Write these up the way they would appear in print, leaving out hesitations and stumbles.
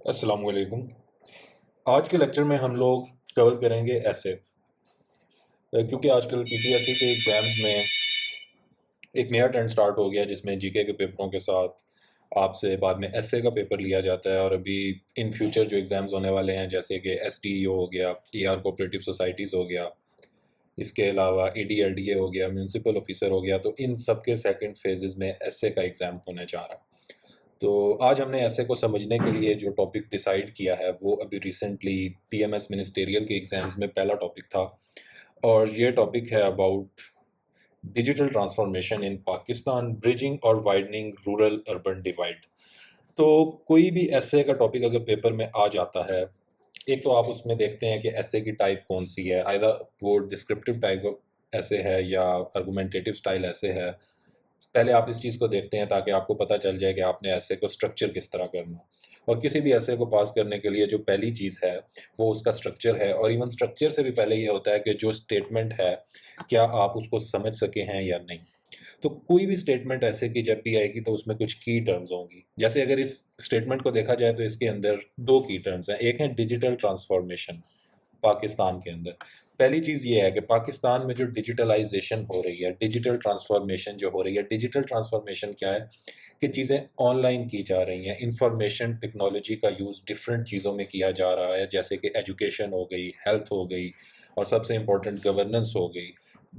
अस्सलामुअलैकुम। आज के लेक्चर में हम लोग कवर करेंगे ऐसे क्योंकि आजकल पीपीएससी के एग्ज़ाम्स में एक नया ट्रेंड स्टार्ट हो गया जिसमें जीके के पेपरों के साथ आपसे बाद में एसए का पेपर लिया जाता है। और अभी इन फ्यूचर जो एग्ज़ाम्स होने वाले हैं जैसे कि एसटीईओ हो गया, ईआर कोऑपरेटिव सोसाइटीज़ हो गया, इसके अलावा एडीएलडीए हो गया, म्यूनसिपल ऑफिसर हो गया, तो इन सब के सेकंड फेजेस में एसए का एग्ज़ाम होने जा रहा है। तो आज हमने ऐसे को समझने के लिए जो टॉपिक डिसाइड किया है वो अभी रिसेंटली पीएमएस मिनिस्टेरियल के एग्जाम्स में पहला टॉपिक था। और ये टॉपिक है about digital transformation in Pakistan, bridging और वाइडनिंग रूरल अर्बन डिवाइड। तो कोई भी ऐसे का टॉपिक अगर पेपर में आ जाता है, एक तो आप उसमें देखते हैं कि ऐसे की टाइप कौन सी है, आइदर वो डिस्क्रिप्टिव टाइप ऐसे है या आर्गुमेंटेटिव स्टाइल ऐसे है। पहले आप इस चीज़ को देखते हैं ताकि आपको पता चल जाए कि आपने ऐसे को स्ट्रक्चर किस तरह करना। और किसी भी ऐसे को पास करने के लिए जो पहली चीज़ है वो उसका स्ट्रक्चर है। और इवन स्ट्रक्चर से भी पहले ये होता है कि जो स्टेटमेंट है क्या आप उसको समझ सके हैं या नहीं। तो कोई भी स्टेटमेंट ऐसे की जब भी आएगी तो उसमें कुछ की टर्म्स होंगी। जैसे अगर इस स्टेटमेंट को देखा जाए तो इसके अंदर दो की टर्म्स हैं। एक है डिजिटल ट्रांसफॉर्मेशन पाकिस्तान के अंदर। पहली चीज़ ये है कि पाकिस्तान में जो डिजिटलाइजेशन हो रही है, डिजिटल ट्रांसफॉर्मेशन जो हो रही है, डिजिटल ट्रांसफॉर्मेशन क्या है कि चीज़ें ऑनलाइन की जा रही हैं। इंफॉर्मेशन टेक्नोलॉजी का यूज़ डिफरेंट चीज़ों में किया जा रहा है, जैसे कि एजुकेशन हो गई, हेल्थ हो गई, और सबसे इम्पोर्टेंट गवर्नेंस हो गई।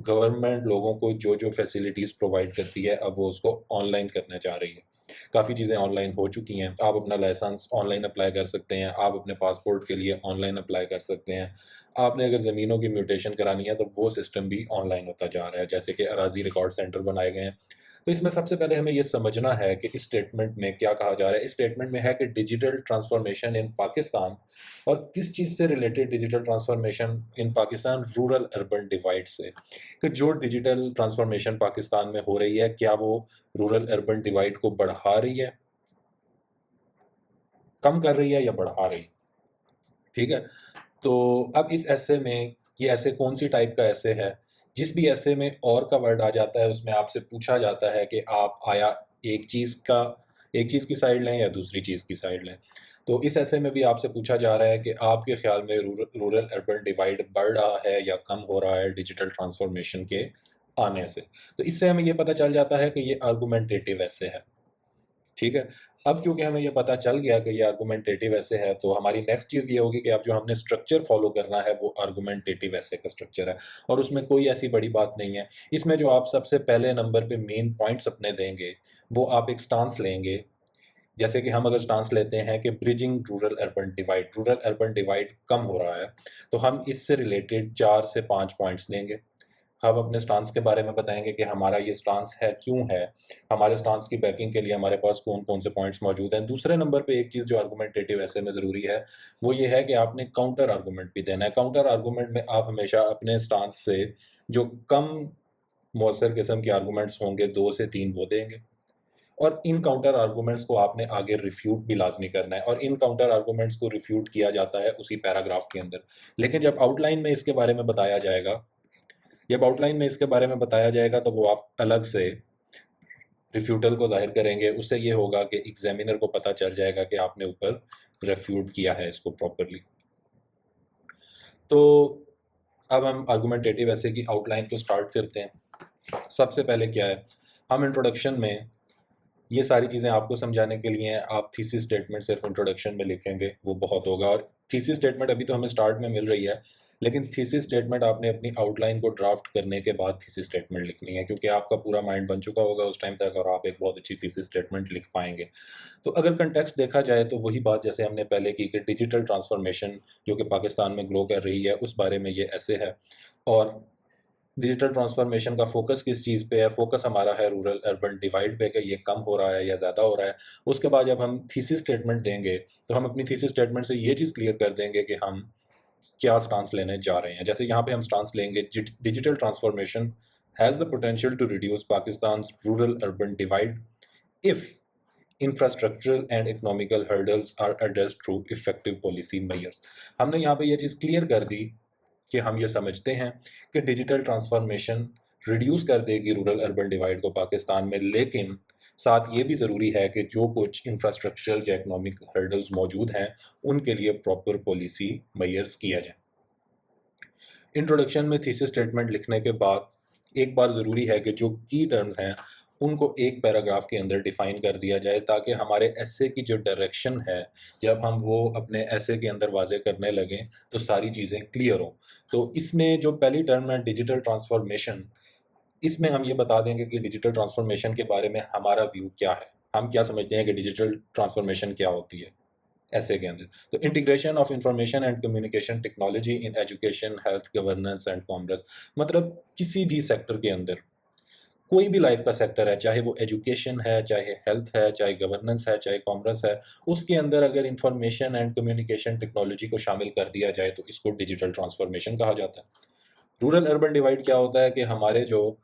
गवर्नमेंट लोगों को जो जो फैसिलिटीज़ प्रोवाइड करती है अब वो उसको ऑनलाइन करने जा रही है। काफ़ी चीज़ें ऑनलाइन हो चुकी हैं। आप अपना लाइसेंस ऑनलाइन अप्लाई कर सकते हैं, आप अपने पासपोर्ट के लिए ऑनलाइन अप्लाई कर सकते हैं। आपने अगर ज़मीनों की म्यूटेशन करानी है तो वो सिस्टम भी ऑनलाइन होता जा रहा है, जैसे कि अराज़ी रिकॉर्ड सेंटर बनाए गए हैं। तो इसमें सबसे पहले हमें ये समझना है कि इस स्टेटमेंट में क्या कहा जा रहा है। इस स्टेटमेंट में है कि डिजिटल ट्रांसफॉर्मेशन इन पाकिस्तान, और किस चीज़ से related digital transformation in Pakistan, rural urban divide से। कि जो डिजिटल ट्रांसफॉर्मेशन पाकिस्तान में हो रही है क्या वो रूरल अर्बन डिवाइड को बढ़ा रही है, कम कर रही है या बढ़ा रही है। ठीक है। तो अब इस ऐसे में ये ऐसे कौन सी टाइप का ऐसे है। जिस भी ऐसे में और का वर्ड आ जाता है उसमें आपसे पूछा जाता है कि आप आया एक चीज़ का एक चीज़ की साइड लें या दूसरी चीज़ की साइड लें। तो इस ऐसे में भी आपसे पूछा जा रहा है कि आपके ख्याल में रूरल अर्बन डिवाइड बढ़ रहा है या कम हो रहा है डिजिटल ट्रांसफॉर्मेशन के आने से। तो इससे हमें ये पता चल जाता है कि ये आर्गुमेंटेटिव ऐसे है। ठीक है। अब क्योंकि हमें ये पता चल गया कि ये आर्गुमेंटेटिव ऐसे है, तो हमारी नेक्स्ट चीज़ ये होगी कि अब जो हमने स्ट्रक्चर फ़ॉलो करना है वो आर्गुमेंटेटिव ऐसे का स्ट्रक्चर है। और उसमें कोई ऐसी बड़ी बात नहीं है। इसमें जो आप सबसे पहले नंबर पे मेन पॉइंट्स अपने देंगे, वो आप एक स्टांस लेंगे। जैसे कि हम अगर स्टांस लेते हैं कि ब्रिजिंग रूरल अर्बन डिवाइड कम हो रहा है, तो हम इससे रिलेटेड 4 से 5 पॉइंट्स देंगे। हम अपने स्टांस के बारे में बताएँगे कि हमारा ये स्टांस है, क्यों है? हमारे स्टांस की बैकिंग के लिए हमारे पास कौन-कौन से पॉइंट्स मौजूद हैं। दूसरे नंबर पे एक चीज़ जो आर्गुमेंटेटिव ऐसे में ज़रूरी है, वो ये है कि आपने काउंटर आर्गुमेंट भी देना है। काउंटर आर्गुमेंट में आप हमेशा अपने स्टांस से जो कम मौसर किस्म के आर्गुमेंट्स होंगे, 2 से 3 वो देंगे। और इन काउंटर आर्गुमेंट्स को आपने आगे रिफ्यूट भी लाज़मी करना है, और इन काउंटर आर्गुमेंट्स को रिफ्यूट किया जाता है उसी पैराग्राफ के अंदर। लेकिन जब आउटलाइन में इसके बारे में बताया जाएगा तो वो आप अलग से रिफ्यूटल को ज़ाहिर करेंगे। उससे ये होगा कि एग्जामिनर को पता चल जाएगा कि आपने ऊपर रेफ्यूट किया है इसको प्रॉपरली। तो अब हम आर्गुमेंटेटिव ऐसे की आउटलाइन को स्टार्ट करते हैं। सबसे पहले क्या है, हम इंट्रोडक्शन में ये सारी चीज़ें आपको समझाने के लिए हैं। आप थीसिस स्टेटमेंट सिर्फ इंट्रोडक्शन में लिखेंगे वो बहुत होगा। और थीसिस स्टेटमेंट अभी तो हमें स्टार्ट में मिल रही है, लेकिन थीसिस स्टेटमेंट आपने अपनी आउटलाइन को ड्राफ्ट करने के बाद थीसिस स्टेटमेंट लिखनी है, क्योंकि आपका पूरा माइंड बन चुका होगा उस टाइम तक और आप एक बहुत अच्छी थीसिस स्टेटमेंट लिख पाएंगे। तो अगर कंटेक्स्ट देखा जाए तो वही बात जैसे हमने पहले की कि डिजिटल ट्रांसफॉर्मेशन जो कि पाकिस्तान में ग्रो कर रही है उस बारे में ये ऐसे है। और डिजिटल ट्रांसफॉर्मेशन का फोकस किस चीज़ पे है? फोकस हमारा है रूरल अर्बन डिवाइड पे, कि ये कम हो रहा है या ज़्यादा हो रहा है। उसके बाद जब हम थीसिस स्टेटमेंट देंगे, तो हम अपनी थीसिस स्टेटमेंट से ये चीज़ क्लियर कर देंगे कि हम क्या स्टांस लेने जा रहे हैं। जैसे यहाँ पे हम स्टांस लेंगे, digital transformation has the potential to reduce Pakistan's rural urban divide if infrastructural and economical hurdles are addressed through effective policy measures. हमने यहाँ पे ये चीज़ क्लियर कर दी कि हम ये समझते हैं कि डिजिटल ट्रांसफॉर्मेशन रिड्यूस कर देगी रूरल अर्बन डिवाइड को पाकिस्तान में, लेकिन साथ ये भी ज़रूरी है कि जो कुछ इंफ्रास्ट्रक्चरल या इकोनॉमिक हर्डल्स मौजूद हैं, उनके लिए प्रॉपर पॉलिसी मेजर्स किया जाए। इंट्रोडक्शन में थीसिस स्टेटमेंट लिखने के बाद एक बार ज़रूरी है कि जो की टर्म्स हैं, उनको एक पैराग्राफ के अंदर डिफ़ाइन कर दिया जाए ताकि हमारे एसे की जो डायरेक्शन है, जब हम वो अपने एसे के अंदर वाज़े करने लगें, तो सारी चीज़ें क्लियर हों। तो इसमें जो पहली टर्म है डिजिटल ट्रांसफ़ॉर्मेशन, इसमें हम ये बता देंगे कि डिजिटल ट्रांसफ़ॉर्मेशन के बारे में हमारा व्यू क्या है? हम क्या समझते हैं कि डिजिटल ट्रांसफ़ॉर्मेशन क्या होती है? ऐसे के अंदर। तो integration of information and communication technology in education, health, governance and commerce, मतलब किसी भी सेक्टर के अंदर, कोई भी लाइफ का सेक्टर है, चाहे वो एजुकेशन है, चाहे हेल्थ है, चाहे गवर्नेंस है, चाहे कॉमर्स है, उसके अंदर अगर इंफॉर्मेशन एंड कम्युनिकेशन टेक्नोलॉजी को शामिल कर दिया जाए तो इसको डिजिटल ट्रांसफॉर्मेशन कहा जाता है। रूरल अर्बन डिवाइड क्या होता है कि हमारे जो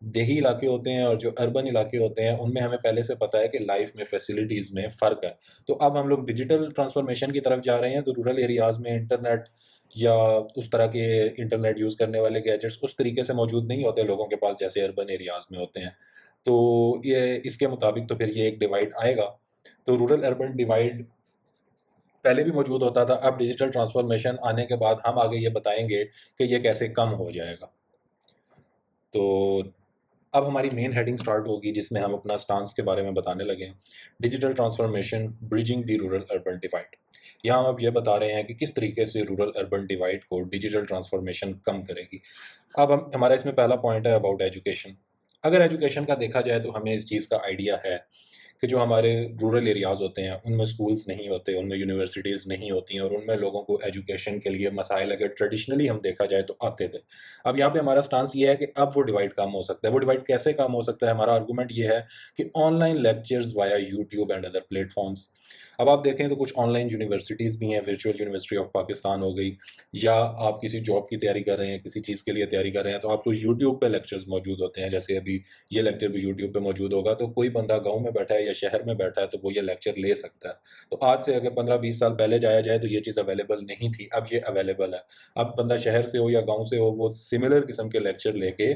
देही इलाके होते हैं और जो अर्बन इलाके होते हैं, उनमें हमें पहले से पता है कि लाइफ में फैसिलिटीज़ में फ़र्क है। तो अब हम लोग डिजिटल ट्रांसफ़ॉर्मेशन की तरफ जा रहे हैं, तो रूरल एरियाज़ में इंटरनेट या उस तरह के इंटरनेट यूज़ करने वाले गैजेट्स उस तरीके से मौजूद नहीं होते लोगों के पास, जैसे अर्बन एरियाज़ में होते हैं। तो ये इसके मुताबिक तो फिर ये एक डिवाइड आएगा। तो रूरल अर्बन डिवाइड पहले भी मौजूद होता था, अब डिजिटल ट्रांसफ़ॉर्मेशन आने के बाद हम आगे ये बताएँगे कि ये कैसे कम हो जाएगा। तो अब हमारी मेन हेडिंग स्टार्ट होगी जिसमें हम अपना स्टांस के बारे में बताने लगे हैं। Digital transformation bridging the rural urban divide. यहाँ हम अब ये बता रहे हैं कि किस तरीके से रूरल अर्बन डिवाइड को डिजिटल ट्रांसफॉर्मेशन कम करेगी। अब हम हमारा इसमें पहला पॉइंट है अबाउट एजुकेशन। अगर एजुकेशन का देखा जाए तो हमें इस चीज़ का आइडिया है कि जो हमारे रूरल एरियाज़ होते हैं, उनमें स्कूल्स नहीं होते, उनमें यूनिवर्सिटीज़ नहीं होती हैं और उनमें लोगों को एजुकेशन के लिए मसाइल अगर ट्रेडिशनली हम देखा जाए तो आते थे। अब यहाँ पे हमारा स्टांस ये है कि अब वो डिवाइड कम हो सकता है। वो डिवाइड कैसे कम हो सकता है? हमारा आर्गुमेंट ये है कि online lectures via YouTube and other platforms. अब आप देखें तो कुछ ऑनलाइन यूनिवर्सिटीज़ भी हैं, वर्चुअल यूनिवर्सिटी ऑफ पाकिस्तान हो गई, या आप किसी जॉब की तैयारी कर रहे हैं, किसी चीज़ के लिए तैयारी कर रहे हैं, तो आपको यूट्यूब पे लेक्चर्स मौजूद होते हैं। जैसे अभी ये लेक्चर भी यूट्यूब पे मौजूद होगा, तो कोई बंदा गाँव में बैठा है या शहर में बैठा है, तो वो ये लेक्चर ले सकता है। तो आज से अगर 15-20 साल पहले जाया जाए, तो ये चीज़ अवेलेबल नहीं थी, अब ये अवेलेबल है। अब बंदा शहर से हो या गाँव से हो, वो सिमिलर किस्म के लेक्चर लेके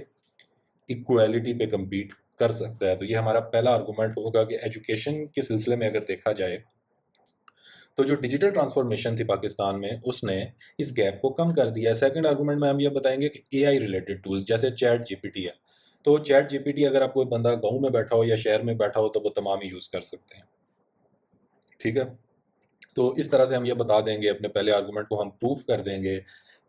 इक्वालिटी पे कम्पीट कर सकता है। तो ये हमारा पहला आर्गुमेंट होगा कि एजुकेशन के सिलसिले में अगर देखा जाए, तो जो डिजिटल ट्रांसफॉर्मेशन थी पाकिस्तान में, उसने इस गैप को कम कर दिया है। सेकंड आर्गुमेंट में हम ये बताएँगे कि एआई रिलेटेड टूल्स जैसे चैट जीपीटी है। तो चैट जीपीटी अगर आप कोई बंदा गाँव में बैठा हो या शहर में बैठा हो, तो वो तमाम ही यूज़ कर सकते हैं। ठीक है? तो इस तरह से हम ये बता देंगे, अपने पहले आर्गुमेंट को हम प्रूव कर देंगे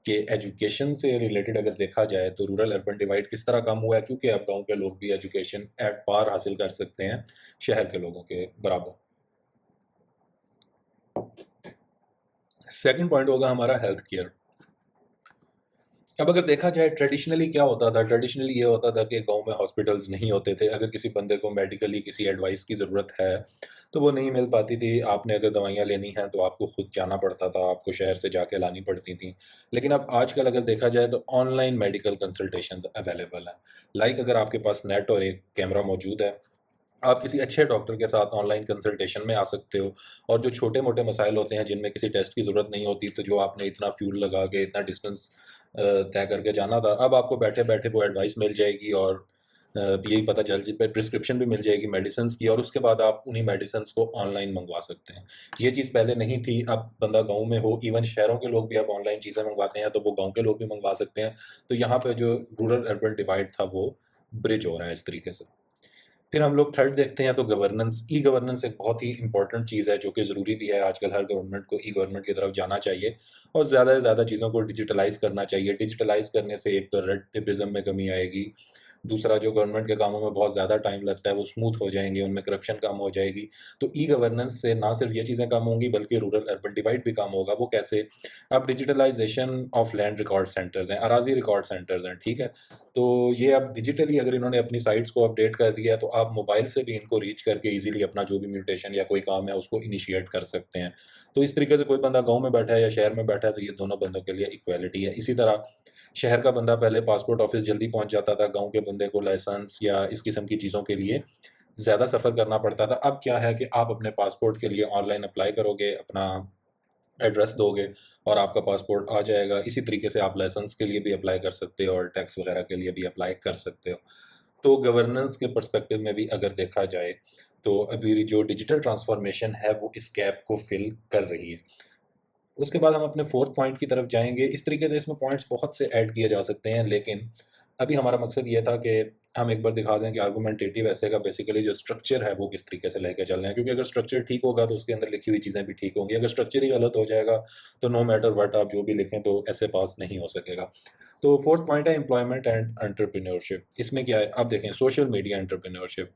कि एजुकेशन से रिलेटेड अगर देखा जाए तो रूरल अर्बन डिवाइड किस तरह कम हुआ है, क्योंकि अब गाँव के लोग भी एजुकेशन एट पार हासिल कर सकते हैं शहर के लोगों के बराबर। सेकंड पॉइंट होगा हमारा हेल्थ केयर। अब अगर देखा जाए ट्रेडिशनली क्या होता था, ट्रेडिशनली ये होता था कि गाँव में हॉस्पिटल्स नहीं होते थे। अगर किसी बंदे को मेडिकली किसी एडवाइस की ज़रूरत है, तो वो नहीं मिल पाती थी। आपने अगर दवाइयाँ लेनी हैं, तो आपको खुद जाना पड़ता था, आपको शहर से जाके लानी पड़ती थीं। लेकिन अब आजकल अगर देखा जाए तो ऑनलाइन मेडिकल कंसल्टेशंस अवेलेबल हैं। लाइक अगर आपके पास नेट और एक कैमरा मौजूद है, आप किसी अच्छे डॉक्टर के साथ ऑनलाइन कंसल्टेशन में आ सकते हो। और जो छोटे-मोटे मसाइल होते हैं जिनमें किसी टेस्ट की ज़रूरत नहीं होती, तो जो आपने इतना फ्यूल लगा के इतना डिस्टेंस तय करके जाना था, अब आपको बैठे-बैठे वो एडवाइस मिल जाएगी और यही पता चल ज प्रिस्क्रिप्शन भी मिल जाएगी मेडिसिन्स की, और उसके बाद आप उन्हीं मेडिसिन्स को ऑनलाइन मँगवा सकते हैं। ये चीज़ पहले नहीं थी, अब बंदा गाँव में हो, इवन शहरों के लोग भी अब ऑनलाइन चीज़ें मँगवाते हैं, तो वो गाँव के लोग भी मँगवा सकते हैं। तो यहाँ पे जो रूरल अर्बन डिवाइड था, वो ब्रिज हो रहा है इस तरीके से। फिर हम लोग थर्ड देखते हैं तो गवर्नेंस। ई गवर्नेंस एक बहुत ही इंपॉर्टेंट चीज़ है जो कि ज़रूरी भी है। आजकल हर गवर्नमेंट को ई गवर्नमेंट की तरफ जाना चाहिए और ज़्यादा से ज़्यादा चीज़ों को डिजिटलाइज़ करना चाहिए। डिजिटलाइज़ करने से एक तो रेड टेपिज़्म में कमी आएगी, दूसरा जो गवर्नमेंट के कामों में बहुत ज़्यादा टाइम लगता है वो स्मूथ हो जाएँगे, उनमें करप्शन कम हो जाएगी। तो ई गवर्नेंस से ना सिर्फ ये चीज़ें कम होंगी बल्कि रूरल अर्बन डिवाइड भी कम होगा। वो कैसे? अब digitalisation of land record centres हैं, अराज़ी रिकॉर्ड सेंटर्स हैं, ठीक है? तो ये अब डिजिटली अगर इन्होंने अपनी साइट्स को अपडेट कर दिया है, तो आप मोबाइल से भी इनको रीच करके ईज़िली अपना जो भी म्यूटेशन या कोई काम है, उसको इनिशिएट कर सकते हैं। तो इस तरीके से कोई बंदा गाँव में बैठा है या शहर में बैठा है, तो ये दोनों बंदों के लिए इक्वालिटी है। इसी तरह शहर का बंदा पहले पासपोर्ट ऑफ़िस जल्दी पहुँच जाता था, गाँव के बंदे को लाइसेंस या इस किस्म की चीज़ों के लिए ज़्यादा सफ़र करना पड़ता था। अब क्या है कि आप अपने पासपोर्ट के लिए ऑनलाइन अप्लाई करोगे, अपना एड्रेस दोगे और आपका पासपोर्ट आ जाएगा। इसी तरीके से आप लाइसेंस के लिए भी अप्लाई कर सकते हो और टैक्स वगैरह के लिए भी अप्लाई कर सकते हो। तो गवर्नेंस के पर्सपेक्टिव में भी अगर देखा जाए तो अभी जो डिजिटल ट्रांसफॉर्मेशन है वो इस गैप को फिल कर रही है। उसके बाद हम अपने फोर्थ पॉइंट की तरफ जाएंगे। इस तरीके से इसमें पॉइंट्स बहुत से ऐड किए जा सकते हैं, लेकिन अभी हमारा मकसद ये था कि हम एक बार दिखा दें कि आर्गुमेंटेटिव ऐसे का बेसिकली जो स्ट्रक्चर है वो किस तरीके से लेके चलना है, क्योंकि अगर स्ट्रक्चर ठीक होगा तो उसके अंदर लिखी हुई चीज़ें भी ठीक होंगी। अगर स्ट्रक्चर ही गलत हो जाएगा तो नो मैटर व्हाट आप जो भी लिखें तो ऐसे पास नहीं हो सकेगा। तो फोर्थ पॉइंट है एम्प्लॉयमेंट एंड एंटरप्रेन्योरशिप। इसमें क्या है, आप देखें सोशल मीडिया एंटरप्रेन्योरशिप।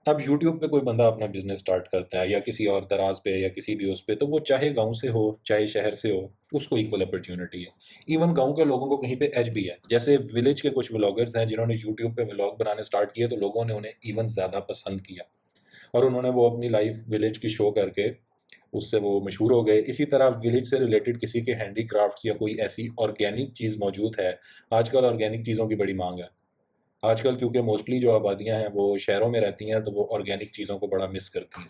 अब यूट्यूब पे कोई बंदा अपना बिजनेस स्टार्ट करता है या किसी और दराज पे या किसी भी उस पे, तो वो चाहे गांव से हो चाहे शहर से हो, उसको इक्वल अपॉर्चुनिटी है। इवन गांव के लोगों को कहीं पे एज भी है। जैसे विलेज के कुछ व्लॉगर्स हैं जिन्होंने यूट्यूब पे व्लॉग बनाने स्टार्ट किए तो लोगों ने उन्हें इवन ज़्यादा पसंद किया और उन्होंने वो अपनी लाइफ विलेज की शो करके उससे वो मशहूर हो गए। इसी तरह विलेज से रिलेटेड किसी के हैंडीक्राफ्ट्स या कोई ऐसी ऑर्गेनिक चीज़ मौजूद है। आजकल ऑर्गेनिक चीज़ों की बड़ी मांग है। आजकल क्योंकि मोस्टली जो आबादियां हैं वो शहरों में रहती हैं तो वो ऑर्गेनिक चीज़ों को बड़ा मिस करती हैं।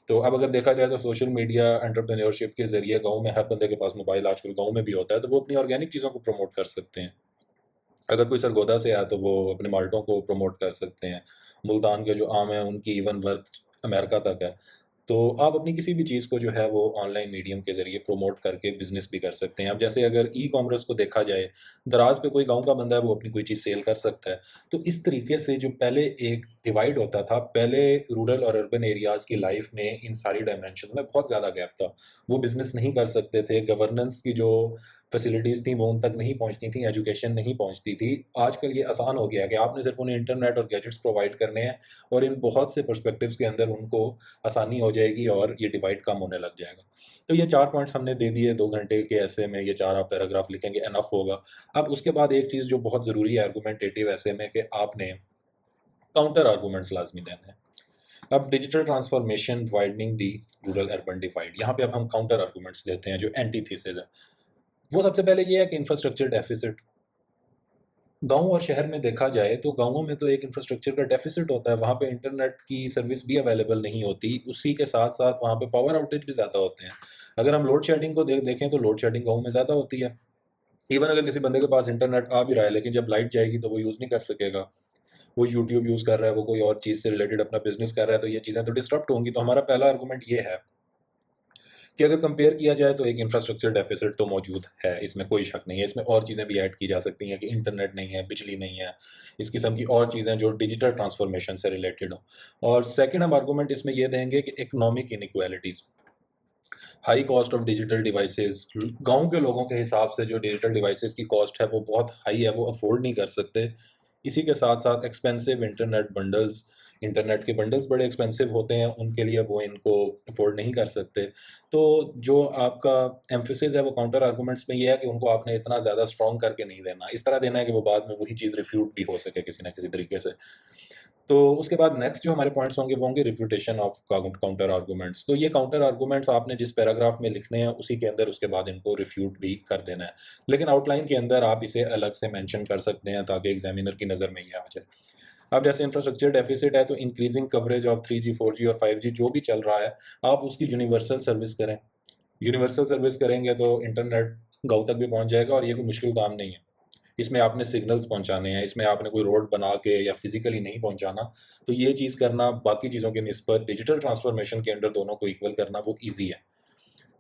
तो अब अगर देखा जाए तो सोशल मीडिया एंटरप्रेन्योरशिप के ज़रिए गांव में हर बंदे के पास मोबाइल आजकल गांव में भी होता है, तो वो अपनी ऑर्गेनिक चीज़ों को प्रमोट कर सकते हैं। अगर कोई सरगोदा से आया तो वो अपने माल्टों को प्रमोट कर सकते हैं। मुल्तान के जो आम हैं उनकी इवन वर्थ अमेरिका तक है। तो आप अपनी किसी भी चीज़ को जो है वो ऑनलाइन मीडियम के ज़रिए प्रमोट करके बिज़नेस भी कर सकते हैं। अब जैसे अगर ई-कॉमर्स को देखा जाए, दराज़ पे कोई गाँव का बंदा है वो अपनी कोई चीज़ सेल कर सकता है। तो इस तरीके से जो पहले एक डिवाइड होता था, पहले रूरल और अर्बन एरियाज़ की लाइफ़ में इन सारी डायमेंशन में बहुत ज़्यादा गैप था। वो बिज़नेस नहीं कर सकते थे, गवर्नेंस की जो फैसिलिटीज़ थी वो उन तक नहीं पहुँचती थी, एजुकेशन नहीं पहुँचती थी। आजकल ये आसान हो गया है कि आपने सिर्फ़ उन्हें इंटरनेट और गैजेट्स प्रोवाइड करने हैं और इन बहुत से पर्सपेक्टिव्स के अंदर उनको आसानी हो जाएगी और ये डिवाइड कम होने लग जाएगा। तो ये 4 पॉइंट्स हमने दे दिए 2 घंटे के ऐसे में, ये 4 आप पैराग्राफ लिखेंगे इनफ होगा। अब उसके बाद एक चीज़ जो बहुत ज़रूरी है आर्गुमेंटेटिव ऐसे में, कि आपने काउंटर आर्गुमेंट्स लाज़मी देने हैं। अब डिजिटल ट्रांसफॉर्मेशन वाइडनिंग दी रूरल अर्बन डिवाइड, यहाँ पे अब हम काउंटर आर्गुमेंट्स देते हैं जो एंटीथेसिस है। वो सबसे पहले ये है कि इंफ्रास्ट्रक्चर डेफिसिट। गाँव और शहर में देखा जाए तो गाँवों में तो एक इंफ्रास्ट्रक्चर का डेफिसिट होता है, वहाँ पे इंटरनेट की सर्विस भी अवेलेबल नहीं होती, उसी के साथ-साथ वहाँ पे पावर आउटेज भी ज़्यादा होते हैं। अगर हम लोड शेडिंग को देखें तो लोड शेडिंग गाँव में ज़्यादा होती है। इवन अगर किसी बंदे के पास इंटरनेट आ भी रहा है, लेकिन जब लाइट जाएगी तो वो यूज़ नहीं कर सकेगा। वो यूट्यूब यूज़ कर रहा है, वो कोई और चीज़ से रिलेटेड अपना बिज़नेस कर रहा है, तो ये चीज़ें तो डिस्टर्ब होंगी। तो हमारा पहला आर्गुमेंट ये है कि अगर कंपेयर किया जाए तो एक इंफ्रास्ट्रक्चर डेफिसिट तो मौजूद है, इसमें कोई शक नहीं है। इसमें और चीज़ें भी ऐड की जा सकती हैं कि इंटरनेट नहीं है, बिजली नहीं है, इस किस्म की और चीज़ें जो डिजिटल ट्रांसफॉर्मेशन से रिलेटेड हों। और सेकंड हम आर्गुमेंट इसमें ये देंगे कि economic inequalities, high cost of digital devices, गाँव के लोगों के हिसाब से जो डिजिटल डिवाइसेस की कॉस्ट है वो बहुत हाई है, वो अफोर्ड नहीं कर सकते। इसी के साथ-साथ एक्सपेंसिव इंटरनेट बंडल्स, इंटरनेट के बंडल्स बड़े एक्सपेंसिव होते हैं, उनके लिए वो इनको अफोर्ड नहीं कर सकते। तो जो आपका एम्फेसिस है वो काउंटर आर्गुमेंट्स में ये है कि उनको आपने इतना ज़्यादा स्ट्रॉन्ग करके नहीं देना। इस तरह देना है कि वो बाद में वही चीज़ रिफ्यूट भी हो सके किसी न किसी तरीके से। तो उसके बाद नेक्स्ट जो हमारे पॉइंट्स होंगे वो होंगे रिफ्यूटेशन ऑफ काउंटर आर्गुमेंट्स। तो ये काउंटर आर्गुमेंट्स आपने जिस पैराग्राफ में लिखने हैं उसी के अंदर उसके बाद इनको रिफ्यूट भी कर देना है। लेकिन आउटलाइन के अंदर आप इसे अलग से मेंशन कर सकते हैं ताकि एग्जामिनर की नज़र में ये आ जाए। अब जैसे इंफ्रास्ट्रक्चर डेफिसिट है तो increasing coverage of 3G 4G और 5G जो भी चल रहा है, आप उसकी यूनिवर्सल सर्विस करें। यूनिवर्सल सर्विस करेंगे तो इंटरनेट गाँव तक भी पहुँच जाएगा और ये कोई मुश्किल काम नहीं है। इसमें आपने सिग्नल्स पहुँचाने हैं, इसमें आपने कोई रोड बना के या फिज़िकली नहीं पहुँचाना। तो ये चीज़ करना बाकी चीज़ों की निस्बत डिजिटल ट्रांसफ़ॉर्मेशन के अंडर दोनों को इक्वल करना वो ईज़ी है।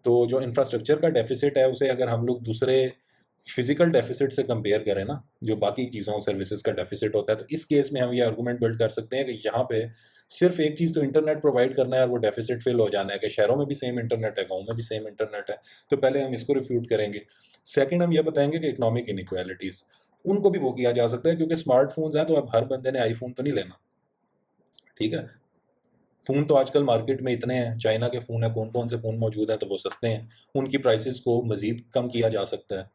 तो जो इंफ्रास्ट्रक्चर का डेफ़िसिट है उसे अगर हम लोग दूसरे फिज़िकल डेफ़िसिट से कंपेयर करें ना, जो बाकी चीज़ों सर्विसेज़ का डेफ़िसिट होता है, तो इस केस में हम ये आर्गुमेंट बिल्ड कर सकते हैं कि यहाँ पे सिर्फ़ एक चीज़ तो इंटरनेट प्रोवाइड करना है और वो डेफ़िसिट फ़िल हो जाना है कि शहरों में भी सेम इंटरनेट है, गाँव में भी सेम इंटरनेट है। तो पहले हम इसको रिफ्यूट करेंगे। सेकंड हम ये बताएँगे कि इकोनॉमिक इनइक्वालिटीज़, उनको भी वो किया जा सकता है क्योंकि स्मार्टफ़ोन्स हैं तो अब हर बंदे ने आईफ़ोन तो नहीं लेना, ठीक है? फ़ोन तो आजकल मार्केट में इतने हैं, चाइना के फ़ोन हैं, कौन-कौन से फ़ोन मौजूद हैं तो वो सस्ते हैं, उनकी प्राइसेज़ को मज़ीद कम किया जा सकता है।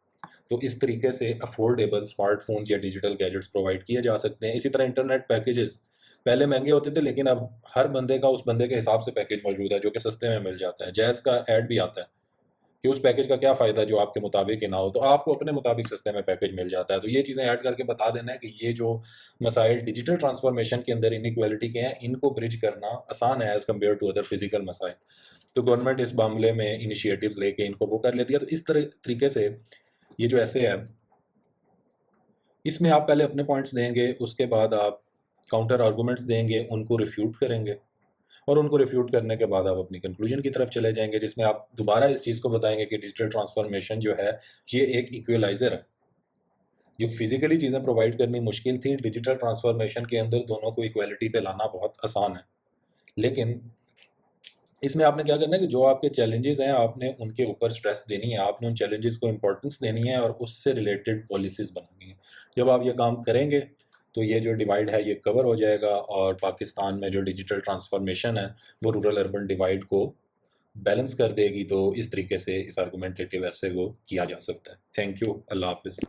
तो इस तरीके से अफ़ोर्डेबल स्मार्टफ़ोन्स या डिजिटल गैजेट्स प्रोवाइड किए जा सकते हैं। इसी तरह इंटरनेट पैकेजेज़ पहले महँगे होते थे लेकिन अब हर बंदे का उस बंदे के हिसाब से पैकेज मौजूद है जो कि सस्ते में मिल जाता है। जैज़ का ऐड भी आता है कि उस पैकेज का क्या फ़ायदा जो आपके मुताबिक ही ना हो, तो आपको अपने मुताबिक सस्ते में पैकेज मिल जाता है। तो ये चीज़ें ऐड करके बता देना है कि ये जो मसाइल डिजिटल ट्रांसफ़ॉर्मेशन के अंदर इनइक्वालिटी के हैं, इनको ब्रिज करना आसान है as compare to other physical मसाइल। तो गवर्नमेंट इस मामले में इनिशिएटिव्स लेके इनको वो कर लेती है। तो इस तरीके से ये जो एसे है, इसमें आप पहले अपने पॉइंट्स देंगे, उसके बाद आप काउंटर आर्गूमेंट्स देंगे, उनको रिफ्यूट करेंगे और उनको रिफ्यूट करने के बाद आप अपनी कंक्लूजन की तरफ चले जाएंगे, जिसमें आप दोबारा इस चीज़ को बताएंगे कि डिजिटल ट्रांसफॉर्मेशन जो है ये एक इक्वलाइज़र है। जो फिजिकली चीज़ें प्रोवाइड करनी मुश्किल थी, डिजिटल ट्रांसफॉर्मेशन के अंदर दोनों को इक्वालिटी पे लाना बहुत आसान है। लेकिन इसमें आपने क्या करना है कि जो आपके चैलेंजेस हैं आपने उनके ऊपर स्ट्रेस देनी है, आपने उन चैलेंजेस को इम्पोर्टेंस देनी है और उससे रिलेटेड पॉलिसीज़ बनानी है। जब आप ये काम करेंगे तो ये जो डिवाइड है ये कवर हो जाएगा और पाकिस्तान में जो डिजिटल ट्रांसफॉर्मेशन है वो रूरल अर्बन डिवाइड को बैलेंस कर देगी। तो इस तरीके से इस आर्गुमेंटेटिव ऐसे को किया जा सकता है। Thank you. अल्लाह हाफिज़।